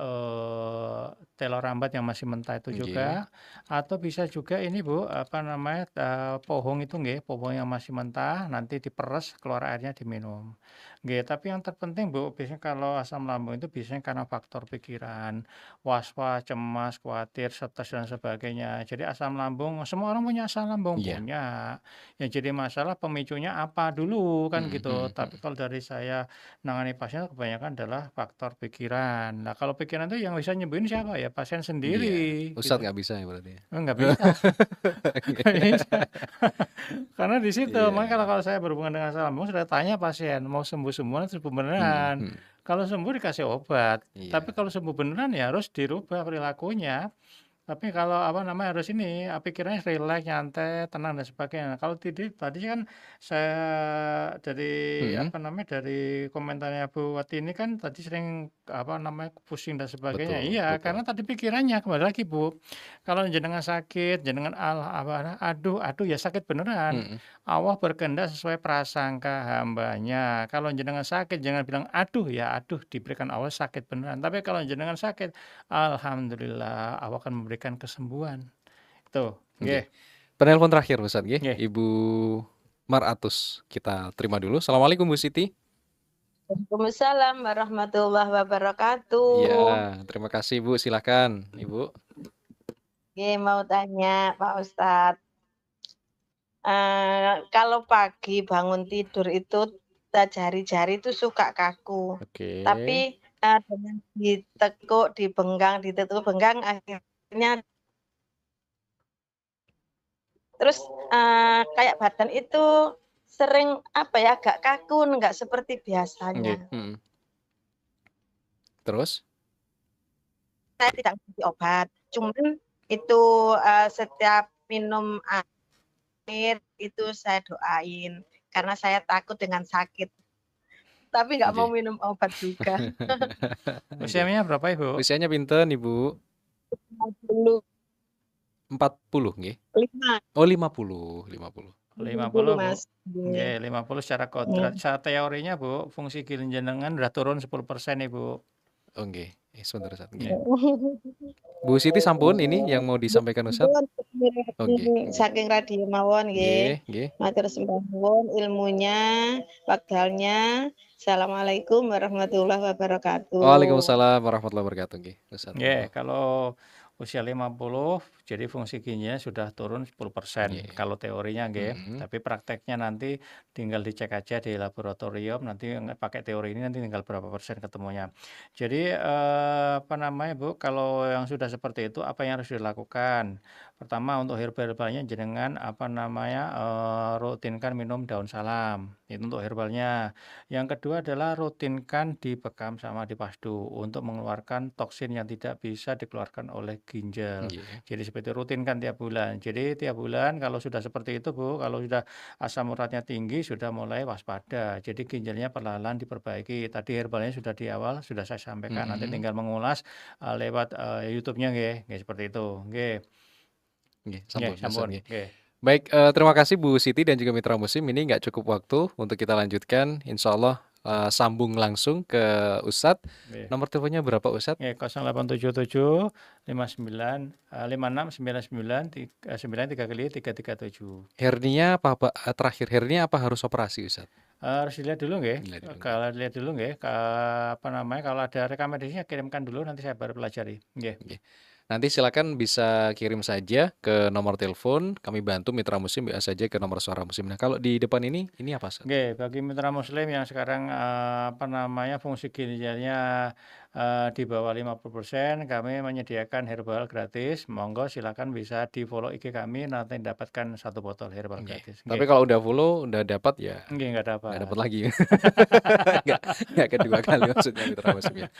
telur rambat yang masih mentah itu juga, atau bisa juga ini Bu, pohong itu nggih, pohong yang masih mentah nanti diperes keluar airnya diminum. Nggih, tapi yang terpenting Bu, biasanya kalau asam lambung itu biasanya karena faktor pikiran, was-was, cemas, khawatir, stres dan sebagainya. Jadi asam lambung, semua orang punya asam lambung, punya. Yang jadi masalah pemicunya apa dulu kan gitu. Tapi kalau dari saya nangani pasien kebanyakan adalah faktor pikiran. Nah kalau pikiran itu yang bisa nyembuhin siapa ya? Pasien sendiri. Ustadz nggak bisa ya berarti? Nggak bisa. Karena di situ, makanya kalau saya berhubungan dengan asam lambung, sudah tanya pasien mau sembuh semua sembuh beneran. Kalau sembuh dikasih obat. Tapi kalau sembuh beneran ya harus dirubah perilakunya. Tapi kalau harus ini pikirannya rileks, nyantai, tenang dan sebagainya. Kalau tadi kan saya dari dari komentarnya Bu Watini kan tadi sering pusing dan sebagainya. Betul, Iya, betul. karena tadi pikirannya kembali lagi, Bu. Kalau jenengan sakit, jenengan aduh ya sakit beneran. Allah berkehendak sesuai prasangka hambanya. Kalau jenengan sakit jangan bilang aduh diberikan Allah sakit beneran. Tapi kalau jenengan sakit, alhamdulillah Allah akan memberikan kesembuhan. Tuh, nggih. Penelpon terakhir Ustaz nggih, Nggih. Ibu Maratus. Kita terima dulu. Assalamualaikum Bu Siti. Waalaikumsalam warahmatullahi wabarakatuh. Iya, terima kasih Bu. Silakan, Ibu. Oke, mau tanya Pak Ustadz. Kalau pagi bangun tidur itu jari-jari itu suka kaku. Oke. Tapi dengan ditekuk, dibenggang akhirnya terus kayak badan itu sering agak kaku, nggak seperti biasanya. Terus? Saya tidak ngasih obat, cuman itu setiap minum air itu saya doain karena saya takut dengan sakit. Tapi nggak mau minum obat juga. Usianya berapa Ibu? Usianya pinten Ibu? 40 nggih? 5. Oh 50. 50 Mas. Nggih, 50 secara kodrat. Secara teorinya Bu, fungsi ginjal jenengan udah turun 10% Ibu. Oh nggih. Sebentar Ustaz. Bu Siti sampun ini yang mau disampaikan Ustaz? Saking radio mawon nggih. Matur sembahun ilmunya, wekdalnya. Assalamualaikum warahmatullahi wabarakatuh. Waalaikumsalam warahmatullahi wabarakatuh nggih. Ustaz. Nggih, kalau usia 50 jadi fungsi ginjalnya sudah turun 10% kalau teorinya nggih. Tapi prakteknya nanti tinggal dicek aja di laboratorium, nanti pakai teori ini nanti tinggal berapa persen ketemunya. Jadi Bu, kalau yang sudah seperti itu apa yang harus dilakukan? Pertama untuk herbalnya jenengan rutinkan minum daun salam. Itu untuk herbalnya. Yang kedua adalah rutinkan dibekam sama dipasdu untuk mengeluarkan toksin yang tidak bisa dikeluarkan oleh ginjal. Jadi seperti rutinkan tiap bulan. Jadi tiap bulan kalau sudah seperti itu Bu, kalau sudah asam uratnya tinggi sudah mulai waspada. Jadi ginjalnya perlahan diperbaiki. Tadi herbalnya sudah di awal sudah saya sampaikan. Nanti tinggal mengulas lewat YouTube-nya nggih, seperti itu. Nggih. Sampun. Baik, terima kasih Bu Siti dan juga Mitra Muslim. Ini nggak cukup waktu untuk kita lanjutkan. Insya Allah sambung langsung ke Ustadz. Nomor teleponnya berapa Ustadz? 0877 59 56 99 93 kali 337. Hernia apa terakhir? Hernia apa harus operasi Ustadz? Harus dilihat dulu nggih. Kalau dilihat dulu nggih, kalau ada rekam medisnya kirimkan dulu nanti saya baru pelajari. Nggih. Nanti silakan bisa kirim saja ke nomor telepon, kami bantu Mitra Muslim WA saja ke nomor Suara Muslim. Nah, kalau di depan ini apa Ustaz? Oke, bagi Mitra Muslim yang sekarang fungsi ginjalnya di bawah 50%, kami menyediakan herbal gratis. Monggo silakan bisa di-follow IG kami nanti dapatkan 1 botol herbal gratis. Tapi kalau udah follow, udah dapat ya? Nggak dapat. Nggak dapat lagi. Nggak kedua kali maksudnya Mitra Muslim ya.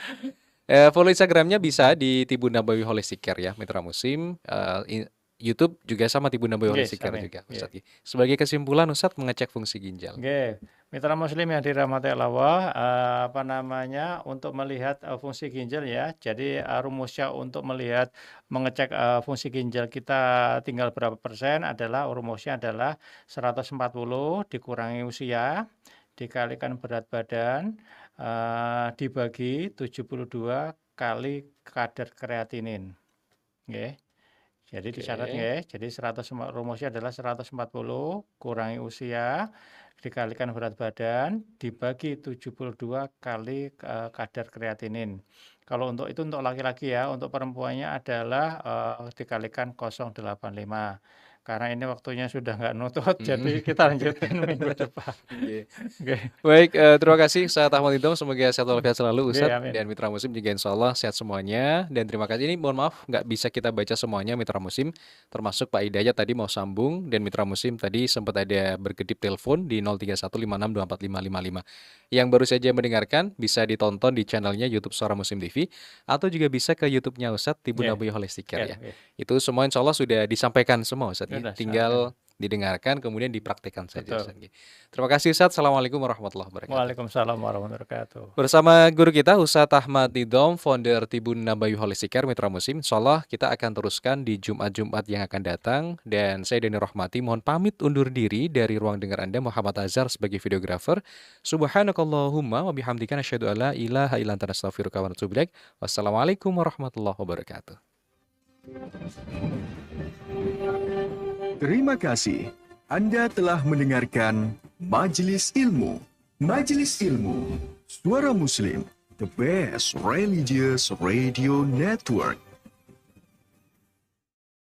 Follow Instagramnya bisa di Tibun Nabawi Holistic Care ya, Mitra Muslim. YouTube juga sama Tibun Nabawi Holistic Care juga, Ustaz. Sebagai kesimpulan, Ustaz mengecek fungsi ginjal. Mitra Muslim yang dirahmati Allah, untuk melihat fungsi ginjal ya. Jadi rumusnya untuk mengecek fungsi ginjal kita tinggal berapa persen rumusnya adalah 140 dikurangi usia dikalikan berat badan dibagi 72 kali kadar kreatinin. Jadi disyarat jadi rumusnya adalah 140 kurangi usia dikalikan berat badan dibagi 72 kali kadar kreatinin. Kalau itu untuk laki-laki ya, untuk perempuannya adalah dikalikan 0,85. Karena ini waktunya sudah nggak nutut, jadi kita lanjutin minggu depan. Baik, terima kasih Ustaz Ahmad Idham, semoga sehat walafiat selalu Ustaz dan Mitra Muslim juga insya Allah sehat semuanya. Dan terima kasih, ini mohon maaf nggak bisa kita baca semuanya Mitra Muslim, termasuk Pak Hidayat tadi mau sambung, dan Mitra Muslim tadi sempat ada berkedip telepon di 0315624555. Yang baru saja mendengarkan bisa ditonton di channelnya YouTube Suara Muslim TV, atau juga bisa ke YouTube-nya Ustaz Tibun Nabawi Holistic Care ya. Itu semua insya Allah sudah disampaikan semua Ustaz. Tinggal didengarkan kemudian dipraktikkan saja. Betul. Terima kasih Ustaz. Assalamualaikum warahmatullahi wabarakatuh. Waalaikumsalam warahmatullahi wabarakatuh. Bersama guru kita Ustadz Ahmad Nidom, founder Tribun Nabawi Holistic Care Mitra Muslim. Insyaallah kita akan teruskan di Jumat-Jumat yang akan datang. Dan saya Deni Rohmati mohon pamit undur diri dari ruang dengar Anda, Muhammad Azhar sebagai videografer. Subhanakallahumma wa bihamdika nasyhadu alla ilaha illa anta nastaghfiruka wa natubu ilaik. Wassalamualaikum warahmatullahi wabarakatuh. Terima kasih. Anda telah mendengarkan Majelis Ilmu. Majelis Ilmu, Suara Muslim, the best religious radio network.